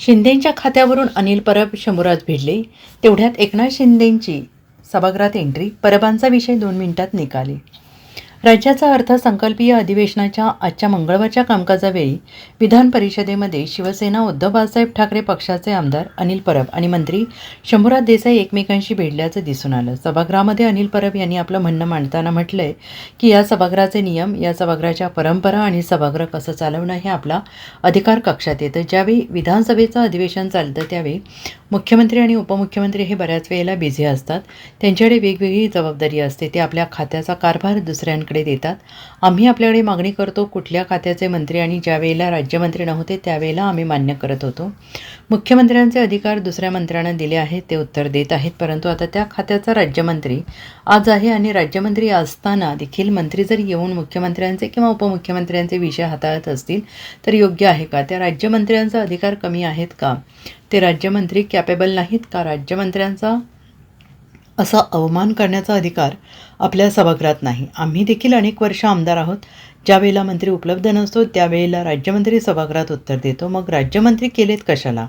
शिंदेंच्या खात्यावरून अनिल परब शंभूराज भिडले. तेवढ्यात एकनाथ शिंदेंची सभागृहात एंट्री. परबांचा विषय 2 मिनिटात निकाली. राज्याचा अर्थसंकल्पीय अधिवेशनाच्या आजच्या मंगळवारच्या कामकाजावेळी विधान परिषदेमध्ये शिवसेना उद्धव बाळासाहेब ठाकरे पक्षाचे आमदार अनिल परब आणि मंत्री शंभूराज देसाई एकमेकांशी भिडल्याचं दिसून आलं. सभागृहामध्ये अनिल परब यांनी आपलं म्हणणं मांडताना म्हटलंय की या सभागृहाचे नियम, या सभागृहाच्या परंपरा आणि सभागृह कसं चालवणं हे आपला अधिकार कक्षात येतं. ज्यावेळी विधानसभेचं अधिवेशन चालतं त्यावेळी मुख्यमंत्री आणि उपमुख्यमंत्री हे बऱ्याच वेळेला बिझी असतात. त्यांच्याकडे वेगवेगळी जबाबदारी असते. ते आपल्या खात्याचा कारभार दुसऱ्यांकडे देतात. आम्ही आपल्याकडे मागणी करतो कुठल्या खात्याचे मंत्री, आणि ज्या वेळेला राज्यमंत्री नव्हते त्यावेळेला आम्ही मान्य करत होतो. मुख्यमंत्र्यांचे अधिकार दुसऱ्या मंत्र्यांना दिले आहेत, ते उत्तर देत आहेत. परंतु आता त्या खात्याचा राज्यमंत्री आज आहे आणि राज्यमंत्री असताना देखील मंत्री जर येऊन मुख्यमंत्र्यांचे किंवा उपमुख्यमंत्र्यांचे विषय हाताळत असतील तर योग्य आहे का? त्या राज्यमंत्र्यांचा अधिकार कमी आहेत का? ते राज्यमंत्री कॅपेबल नाहीत का? राज्यमंत्र्यांचा असा अवमान करण्याचा अधिकार आपल्या सभागृहात नाही. आम्ही देखील अनेक वर्ष आमदार आहोत. ज्या वेळेला मंत्री उपलब्ध नसतो त्यावेळेला राज्यमंत्री सभागृहात उत्तर देतो. मग राज्यमंत्री केलेत कशाला?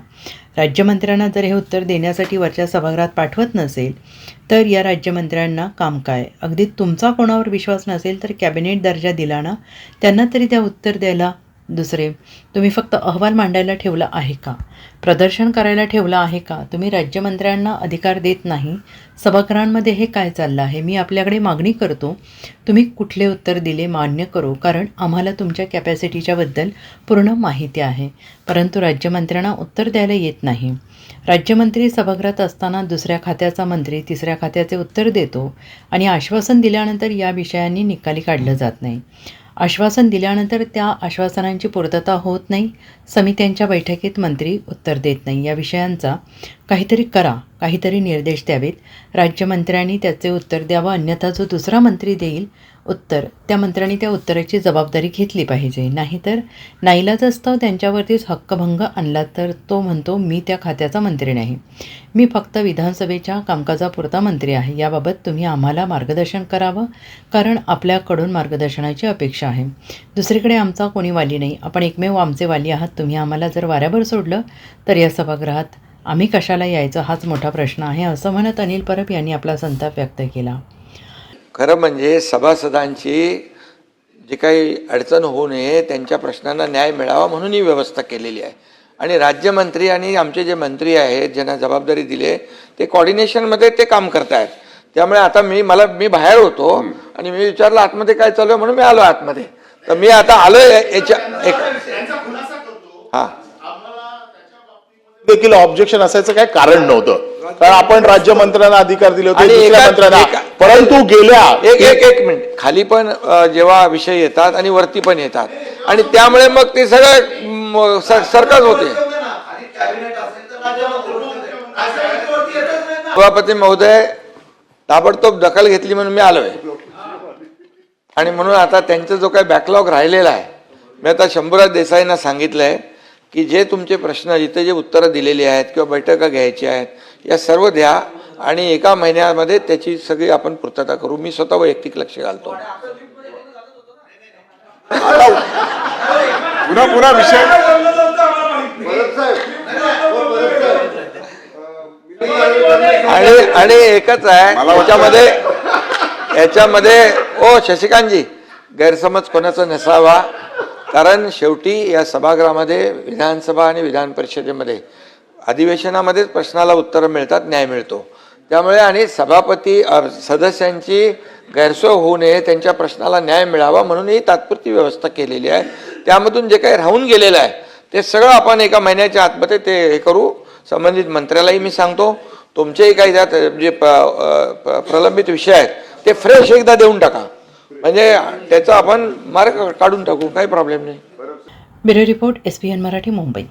राज्यमंत्र्यांना जर हे उत्तर देण्यासाठी वरच्या सभागृहात पाठवत नसेल तर या राज्यमंत्र्यांना काम काय? अगदी तुमचा कोणावर विश्वास नसेल तर कॅबिनेट दर्जा दिला ना, त्यांना तरी त्या उत्तर द्यायला. दुसरे, तुम्ही फक्त अहवाल मांडायला ठेवला आहे का? प्रदर्शन करायला ठेवलं आहे का? तुम्ही राज्यमंत्र्यांना अधिकार देत नाही. सभागृहांमध्ये हे काय चाललं आहे? मी आपल्याकडे मागणी करतो, तुम्ही कुठले उत्तर दिले मान्य करू, कारण आम्हाला तुमच्या कॅपॅसिटीच्याबद्दल पूर्ण माहिती आहे. परंतु राज्यमंत्र्यांना उत्तर द्यायला येत नाही. राज्यमंत्री सभागृहात असताना दुसऱ्या खात्याचा मंत्री तिसऱ्या खात्याचे उत्तर देतो आणि आश्वासन दिल्यानंतर या विषयांनी निकाली काढलं जात नाही. आश्वासन दिल्यानंतर त्या आश्वासनांची पूर्तता होत नाही. समित्यांच्या बैठकीत मंत्री उत्तर देत नाही. या विषयांचा काहीतरी करा, काहीतरी निर्देश द्यावेत. राज्यमंत्र्यांनी त्याचे उत्तर द्यावं, अन्यथा जो दुसरा मंत्री देईल उत्तर त्या मंत्र्यांनी त्या उत्तराची जबाबदारी घेतली पाहिजे. नाहीतर नाईलाजास्तव त्यांच्यावरतीच हक्कभंग आणला तर तो म्हणतो मी त्या खात्याचा मंत्री नाही, मी फक्त विधानसभेच्या कामकाजापुरता मंत्री आहे. याबाबत तुम्ही आम्हाला मार्गदर्शन करावं, कारण आपल्याकडून मार्गदर्शनाची अपेक्षा आहे. दुसरीकडे आमचा कोणी वाली नाही, आपण एकमेव आमचे वाली आहात. तुम्ही आम्हाला जर वाऱ्यावर सोडलं तर या सभागृहात आम्ही कशाला यायचं हाच मोठा प्रश्न आहे, असं म्हणत अनिल परब यांनी आपला संताप व्यक्त केला. खरं म्हणजे सभासदांची जी काही अडचण होऊ नये, त्यांच्या प्रश्नांना न्याय मिळावा म्हणून ही व्यवस्था केलेली आहे. आणि राज्यमंत्री आणि आमचे जे मंत्री आहेत ज्यांना जबाबदारी दिली आहे ते कॉर्डिनेशनमध्ये ते काम करत आहेत. त्यामुळे आता मी बाहेर होतो आणि मी विचारलं आतमध्ये काय चालू आहे म्हणून मी आलो आतमध्ये. तर मी आता आलो याच्या हां देखील ऑब्जेक्शन असायचं काय कारण नव्हतं, कारण आपण राज्यमंत्र्यांना अधिकार दिले होते दुसऱ्या मंत्र्यांना. परंतु गेल्या एक मिनिट खाली पण जेव्हा विषय येतात आणि वरती पण येतात आणि त्यामुळे मग ते सगळं सरकत होते. सभापती महोदय ताबडतोब दखल घेतली म्हणून मी आलोय. आणि म्हणून आता त्यांचा जो काही बॅकलॉग राहिलेला आहे, मी आता शंभूराज देसाईंना सांगितलंय की जे तुमचे प्रश्न जिथे जे उत्तरं दिलेली आहेत किंवा बैठका घ्यायची आहेत या सर्व द्या आणि 1 महिन्यामध्ये त्याची सगळी आपण पूर्तता करू. मी स्वतः वैयक्तिक लक्ष घालतो. पुन्हा विषय आणि एकच आहे याच्यामध्ये ओ शशिकांतजी, गैरसमज कोणाचा नसावा, कारण शेवटी या सभागृहामध्ये विधानसभा आणि विधान परिषदेमध्ये अधिवेशनामध्येच प्रश्नाला उत्तरं मिळतात, न्याय मिळतो. त्यामुळे आणि सभापती सदस्यांची गैरसोय होऊ नये, त्यांच्या प्रश्नाला न्याय मिळावा म्हणून ही तात्पुरती व्यवस्था केलेली आहे. त्यामधून जे काही राहून गेलेलं आहे ते सगळं आपण 1 महिन्याच्या आतमध्ये ते हे करू. संबंधित मंत्र्यालाही मी सांगतो, तुमचेही काही त्यात जे प्रलंबित विषय आहेत ते फ्रेश एकदा देऊन टाका, म्हणजे त्याचा आपण मार्ग काढून टाकू, काही प्रॉब्लेम नाही. Bureau report, SBN Marathi, Mumbai.